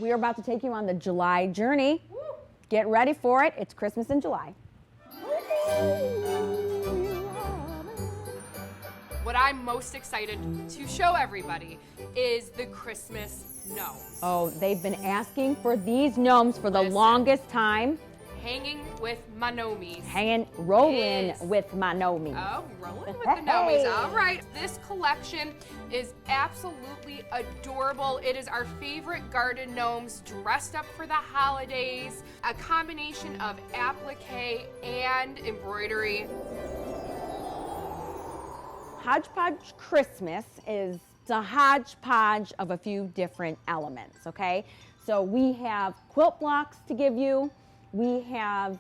We are about to take you on the July journey. Get ready for it. It's Christmas in July. What I'm most excited to show everybody is the Christmas gnomes. Oh, they've been asking for these gnomes for the longest time. Hanging with my gnomies. Rolling with my gnomies. Oh, rolling with the gnomies. All right. This collection is absolutely adorable. It is our favorite garden gnomes dressed up for the holidays. A combination of applique and embroidery. Hodgepodge Christmas is a hodgepodge of a few different elements, okay? So we have quilt blocks to give you. We have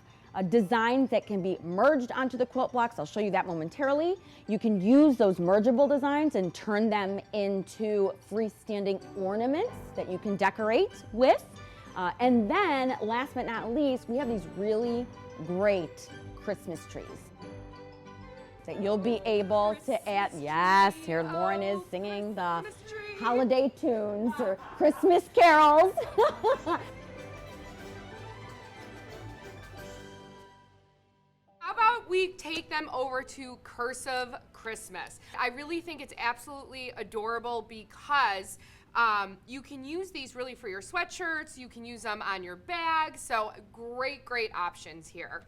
designs that can be merged onto the quilt blocks. I'll show you that momentarily. You can use those mergeable designs and turn them into freestanding ornaments that you can decorate with. And then, last but not least, we have these really great Christmas trees that you'll be able to add. Yes, here Lauren is singing the holiday tunes or Christmas carols. How about we take them over to Cursive Christmas? I really think it's absolutely adorable because you can use these really for your sweatshirts. You can use them on your bag. So great, great options here.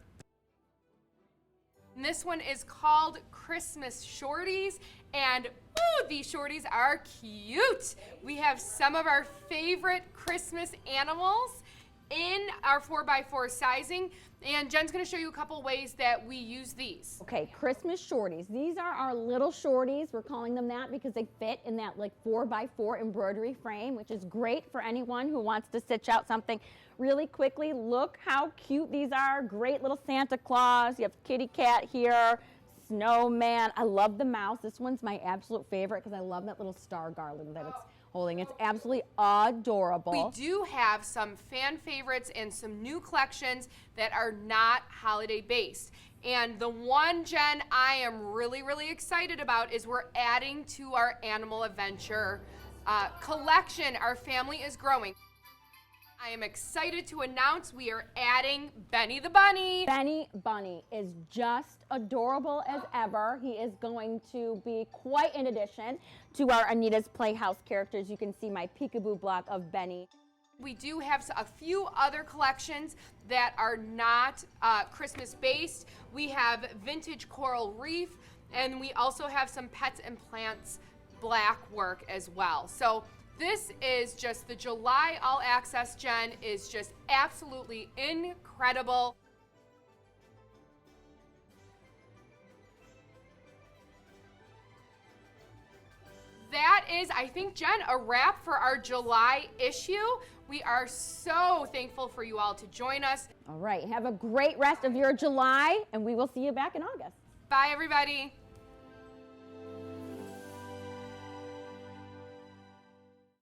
And this one is called Christmas Shorties, and ooh, these shorties are cute. We have some of our favorite Christmas animals in our 4x4 sizing, and Jen's gonna show you a couple ways that we use these. Okay, Christmas Shorties. These are our little shorties. We're calling them that because they fit in that like 4x4 embroidery frame, which is great for anyone who wants to stitch out something really quickly. Look how cute these are. Great little Santa Claus. You have kitty cat here, snowman. I love the mouse. This one's my absolute favorite because I love that little star garland that it's holding. It's absolutely adorable. We do have some fan favorites and some new collections that are not holiday based. And the one, Jen, I am really, really excited about is we're adding to our animal adventure collection. Our family is growing. I am excited to announce we are adding Benny the Bunny. Benny Bunny is just adorable as ever. He is going to be quite an addition to our Anita's Playhouse characters. You can see my peekaboo block of Benny. We do have a few other collections that are not Christmas based. We have vintage coral reef, and we also have some pets and plants black work as well. So this is just the July All Access, Jen, is just absolutely incredible. That is, I think, Jen, a wrap for our July issue. We are so thankful for you all to join us. All right, have a great rest of your July, and we will see you back in August. Bye, everybody.